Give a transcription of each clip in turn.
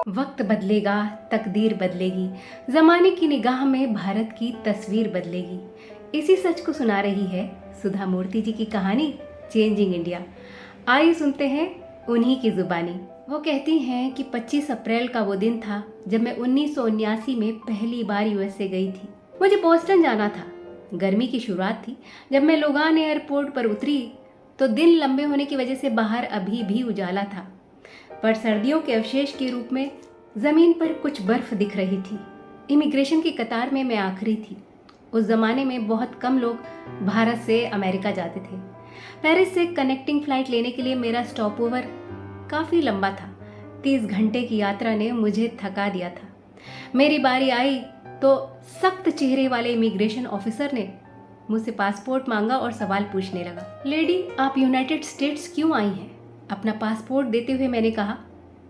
वक्त बदलेगा, तकदीर बदलेगी, ज़माने की निगाह में भारत की तस्वीर बदलेगी। इसी सच को सुना रही है सुधा मूर्ति जी की कहानी चेंजिंग इंडिया। आइए सुनते हैं उन्हीं की ज़ुबानी। वो कहती हैं कि 25 अप्रैल का वो दिन था जब मैं 1979 में पहली बार यूएसए गई थी। मुझे बोस्टन जाना था। गर्मी की शुरुआत थी। जब मैं लोगान एयरपोर्ट पर उतरी तो दिन लंबे होने की वजह से बाहर अभी भी उजाला था, पर सर्दियों के अवशेष के रूप में ज़मीन पर कुछ बर्फ दिख रही थी। इमिग्रेशन की कतार में मैं आखिरी थी। उस ज़माने में बहुत कम लोग भारत से अमेरिका जाते थे। पेरिस से कनेक्टिंग फ़्लाइट लेने के लिए मेरा स्टॉप ओवर काफ़ी लंबा था। 30 घंटे की यात्रा ने मुझे थका दिया था। मेरी बारी आई तो सख्त चेहरे वाले इमिग्रेशन ऑफिसर ने मुझसे पासपोर्ट मांगा और सवाल पूछने लगा। लेडी, आप यूनाइटेड स्टेट्स क्यों आई हैं? अपना पासपोर्ट देते हुए मैंने कहा,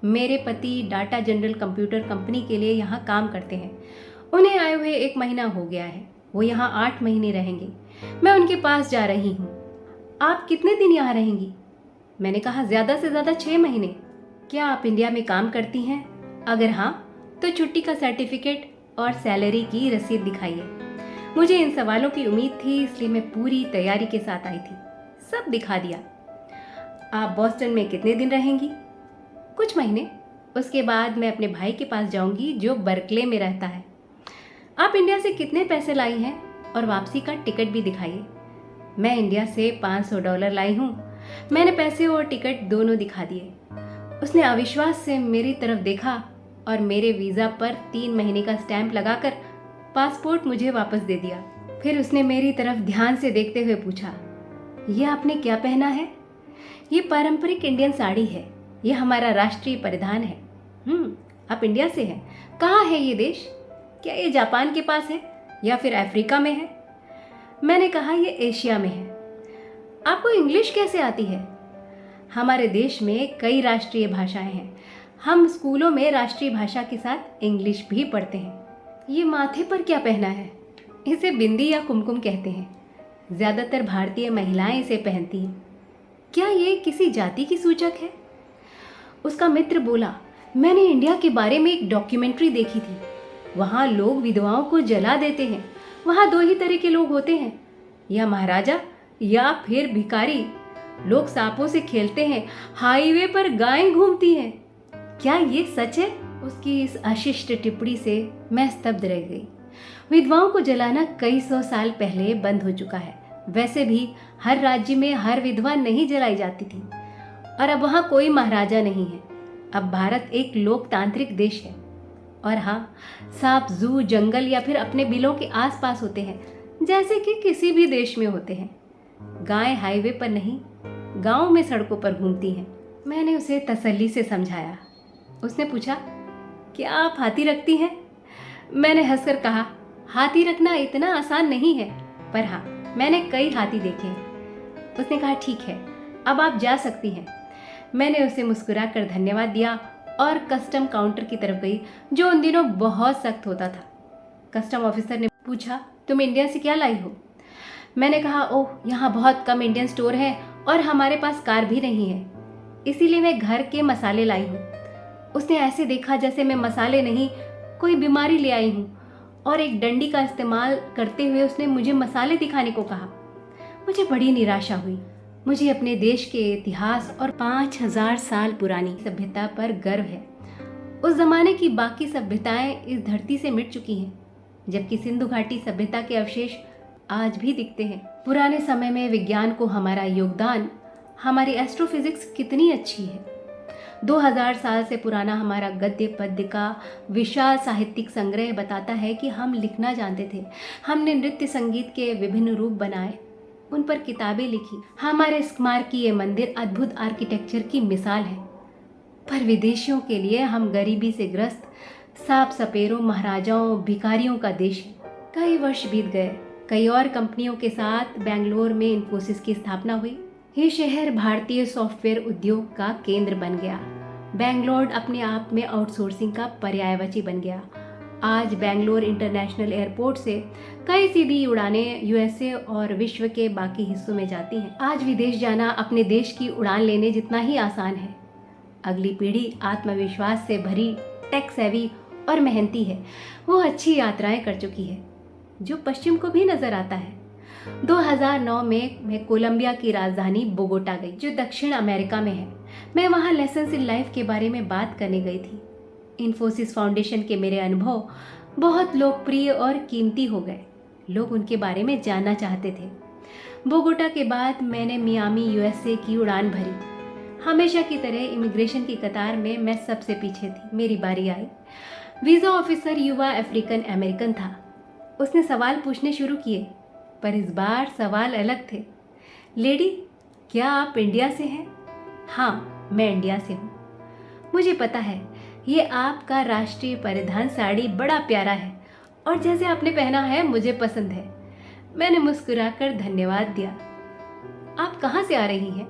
मेरे पति डाटा जनरल कंप्यूटर कंपनी के लिए यहाँ काम करते हैं। उन्हें आए हुए 1 महीना हो गया है। वो यहाँ 8 महीने रहेंगे। मैं उनके पास जा रही हूँ। आप कितने दिन यहाँ रहेंगी? मैंने कहा, ज़्यादा से ज़्यादा 6 महीने। क्या आप इंडिया में काम करती हैं? अगर हाँ तो छुट्टी का सर्टिफिकेट और सैलरी की रसीद दिखाइए। मुझे इन सवालों की उम्मीद थी, इसलिए मैं पूरी तैयारी के साथ आई थी। सब दिखा दिया। आप बॉस्टन में कितने दिन रहेंगी? कुछ महीने। उसके बाद मैं अपने भाई के पास जाऊंगी जो बर्कले में रहता है। आप इंडिया से कितने पैसे लाई हैं और वापसी का टिकट भी दिखाइए। मैं इंडिया से $500 लाई हूँ। मैंने पैसे और टिकट दोनों दिखा दिए। उसने अविश्वास से मेरी तरफ देखा और मेरे वीज़ा पर 3 महीने का स्टैंप लगाकर पासपोर्ट मुझे वापस दे दिया। फिर उसने मेरी तरफ ध्यान से देखते हुए पूछा, यह आपने क्या पहना है? ये पारंपरिक इंडियन साड़ी है। यह हमारा राष्ट्रीय परिधान है। आप इंडिया से हैं। कहाँ है ये देश? क्या ये जापान के पास है या फिर अफ्रीका में है? मैंने कहा, ये एशिया में है। आपको इंग्लिश कैसे आती है? हमारे देश में कई राष्ट्रीय भाषाएं हैं। हम स्कूलों में राष्ट्रीय भाषा के साथ इंग्लिश भी पढ़ते हैं। ये माथे पर क्या पहना है? इसे बिंदी या कुमकुम कहते हैं। ज़्यादातर भारतीय महिलाएं इसे पहनती हैं। क्या ये किसी जाति की सूचक है? उसका मित्र बोला, मैंने इंडिया के बारे में एक डॉक्यूमेंट्री देखी थी। वहाँ लोग विधवाओं को जला देते हैं। वहाँ 2 ही तरह के लोग होते हैं, या महाराजा या फिर भिखारी। लोग सांपों से खेलते हैं। हाईवे पर गायें घूमती हैं। क्या ये सच है? उसकी इस अशिष्ट टिप्पणी से मैं स्तब्ध रह गई। विधवाओं को जलाना कई 100 साल पहले बंद हो चुका है। वैसे भी हर राज्य में हर विधवा नहीं जलाई जाती थी, और अब वहाँ कोई महाराजा नहीं है। अब भारत एक लोकतांत्रिक देश है। और हाँ, सांप जू, जंगल या फिर अपने बिलों के आसपास होते हैं, जैसे कि किसी भी देश में होते हैं। गायें हाईवे पर नहीं, गाँव में सड़कों पर घूमती हैं। मैंने उसे तसल्ली से समझाया। उसने पूछा, क्या आप हाथी रखती हैं? मैंने हंसकर कहा, हाथी रखना इतना आसान नहीं है, पर हाँ, मैंने कई हाथी देखे हैं। उसने कहा, ठीक है, अब आप जा सकती हैं। मैंने उसे मुस्कुराकर धन्यवाद दिया और कस्टम काउंटर की तरफ गई, जो उन दिनों बहुत सख्त होता था। कस्टम ऑफिसर ने पूछा, तुम इंडिया से क्या लाई हो? मैंने कहा, ओह, यहाँ बहुत कम इंडियन स्टोर है और हमारे पास कार भी नहीं है, इसीलिए मैं घर के मसाले लाई हूँ। उसने ऐसे देखा जैसे मैं मसाले नहीं, कोई बीमारी ले आई हूँ, और एक डंडी का इस्तेमाल करते हुए उसने मुझे मसाले दिखाने को कहा। मुझे बड़ी निराशा हुई। मुझे अपने देश के इतिहास और 5000 साल पुरानी सभ्यता पर गर्व है। उस जमाने की बाकी सभ्यताएं इस धरती से मिट चुकी हैं, जबकि सिंधु घाटी सभ्यता के अवशेष आज भी दिखते हैं। पुराने समय में विज्ञान को हमारा योगदान, हमारी एस्ट्रोफिजिक्स कितनी अच्छी है। 2000 साल से पुराना हमारा गद्य पद्य का विशाल साहित्यिक संग्रह बताता है कि हम लिखना जानते थे। हमने नृत्य संगीत के विभिन्न रूप बनाए, उन पर किताबें लिखी। हमारे स्मारकीय मंदिर अद्भुत आर्किटेक्चर की मिसाल है। पर विदेशियों के लिए हम गरीबी से ग्रस्त सांप सपेरों, महाराजाओं, भिखारियों का देश है। कई वर्ष बीत गए। कई और कंपनियों के साथ बेंगलोर में इन्फोसिस की स्थापना हुई। ये शहर भारतीय सॉफ्टवेयर उद्योग का केंद्र बन गया। बेंगलोर अपने आप में आउटसोर्सिंग का पर्यायवाची बन गया। आज बेंगलोर इंटरनेशनल एयरपोर्ट से कई सीधी उड़ानें यूएसए और विश्व के बाकी हिस्सों में जाती हैं। आज विदेश जाना अपने देश की उड़ान लेने जितना ही आसान है। अगली पीढ़ी आत्मविश्वास से भरी टेक सेवी और मेहनती है, वो अच्छी यात्राएं कर चुकी है, जो पश्चिम को भी नजर आता है। 2009 में मैं कोलंबिया की राजधानी बोगोटा गई, जो दक्षिण अमेरिका में है। मैं वहाँ लेसन्स इन लाइफ के बारे में बात करने गई थी। इन्फोसिस फाउंडेशन के मेरे अनुभव बहुत लोकप्रिय और कीमती हो गए। लोग उनके बारे में जानना चाहते थे। बोगोटा के बाद मैंने मियामी यूएसए की उड़ान भरी। हमेशा की तरह इमिग्रेशन की कतार में मैं सबसे पीछे थी। मेरी बारी आई। वीज़ा ऑफिसर युवा अफ्रीकन अमेरिकन था। उसने सवाल पूछने शुरू किए, पर इस बार सवाल अलग थे। लेडी, क्या आप इंडिया से हैं? हाँ, मैं इंडिया से हूँ। मुझे पता है, ये आपका राष्ट्रीय परिधान साड़ी बड़ा प्यारा है और जैसे आपने पहना है मुझे पसंद है। मैंने मुस्कुराकर धन्यवाद दिया। आप कहाँ से आ रही हैं?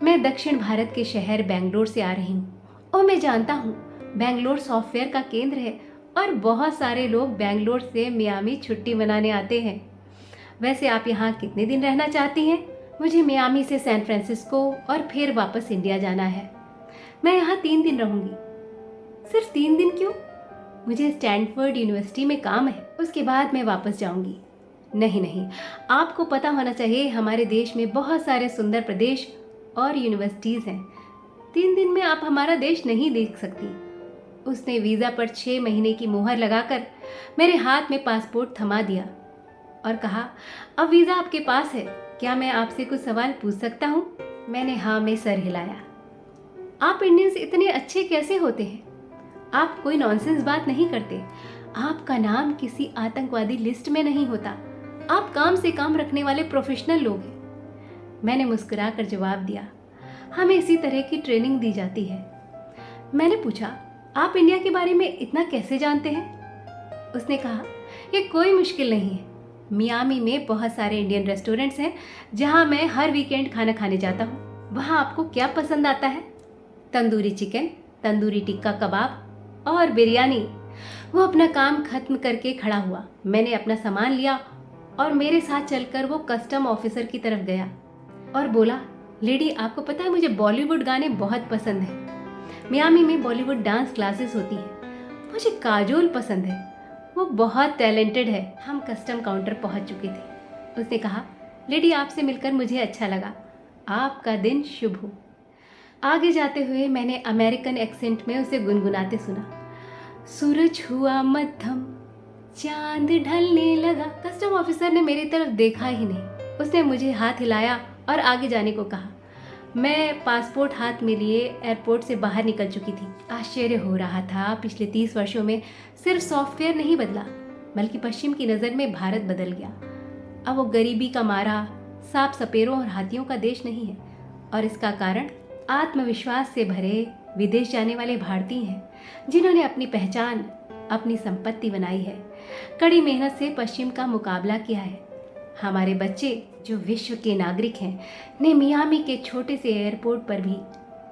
मैं दक्षिण भारत के शहर बेंगलोर से आ रही हूँ। और मैं जानता हूँ, बेंगलोर सॉफ्टवेयर का केंद्र है और बहुत सारे लोग बेंगलोर से मियामी छुट्टी मनाने आते हैं। वैसे आप यहाँ कितने दिन रहना चाहती हैं? मुझे मियामी से सैन फ्रांसिस्को और फिर वापस इंडिया जाना है। मैं यहाँ 3 दिन रहूँगी। सिर्फ 3 दिन क्यों? मुझे स्टैनफोर्ड यूनिवर्सिटी में काम है, उसके बाद मैं वापस जाऊँगी। नहीं नहीं, आपको पता होना चाहिए, हमारे देश में बहुत सारे सुंदर प्रदेश और यूनिवर्सिटीज़ हैं। 3 दिन में आप हमारा देश नहीं देख सकती। उसने वीज़ा पर 6 महीने की मुहर लगाकर मेरे हाथ में पासपोर्ट थमा दिया और कहा, अब वीज़ा आपके पास है, क्या मैं आपसे कुछ सवाल पूछ सकता हूँ? मैंने हाँ में सर हिलाया। आप इंडियंस इतने अच्छे कैसे होते हैं? आप कोई नॉनसेंस बात नहीं करते। आपका नाम किसी आतंकवादी लिस्ट में नहीं होता। आप काम से काम रखने वाले प्रोफेशनल लोग हैं। मैंने मुस्कुराकर जवाब दिया, हमें इसी तरह की ट्रेनिंग दी जाती है। मैंने पूछा, आप इंडिया के बारे में इतना कैसे जानते हैं? उसने कहा, ये कोई मुश्किल नहीं है। मियामी में बहुत सारे इंडियन रेस्टोरेंट्स हैं जहां मैं हर वीकेंड खाना खाने जाता हूँ। वहाँ आपको क्या पसंद आता है? तंदूरी चिकन, तंदूरी टिक्का कबाब और बिरयानी। वो अपना काम खत्म करके खड़ा हुआ। मैंने अपना सामान लिया और मेरे साथ चलकर वो कस्टम ऑफिसर की तरफ गया और बोला, लेडी, आपको पता है मुझे बॉलीवुड गाने बहुत पसंद हैं। मियामी में बॉलीवुड डांस क्लासेस होती हैं। मुझे काजोल पसंद है, वो बहुत टैलेंटेड है। हम कस्टम काउंटर पहुंच चुके थे। उसने कहा, लेडी, आपसे मिलकर मुझे अच्छा लगा। आपका दिन शुभ हो। आगे जाते हुए मैंने अमेरिकन एक्सेंट में उसे गुनगुनाते सुना, सूरज हुआ मध्यम, चांद ढलने लगा। कस्टम ऑफिसर ने मेरी तरफ देखा ही नहीं। उसने मुझे हाथ हिलाया और आगे जाने को कहा। मैं पासपोर्ट हाथ में लिए एयरपोर्ट से बाहर निकल चुकी थी। आश्चर्य हो रहा था, पिछले 30 वर्षों में सिर्फ सॉफ्टवेयर नहीं बदला, बल्कि पश्चिम की नज़र में भारत बदल गया। अब वो गरीबी का मारा, सांप सपेरों और हाथियों का देश नहीं है, और इसका कारण आत्मविश्वास से भरे विदेश जाने वाले भारतीय हैं, जिन्होंने अपनी पहचान, अपनी संपत्ति बनाई है, कड़ी मेहनत से पश्चिम का मुकाबला किया है। हमारे बच्चे, जो विश्व के नागरिक हैं, ने मियामी के छोटे से एयरपोर्ट पर भी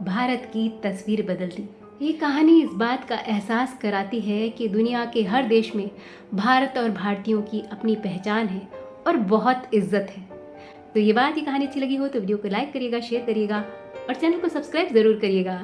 भारत की तस्वीर बदल दी। ये कहानी इस बात का एहसास कराती है कि दुनिया के हर देश में भारत और भारतीयों की अपनी पहचान है और बहुत इज्जत है। तो ये कहानी अच्छी लगी हो तो वीडियो को लाइक करिएगा, शेयर करिएगा और चैनल को सब्सक्राइब ज़रूर करिएगा।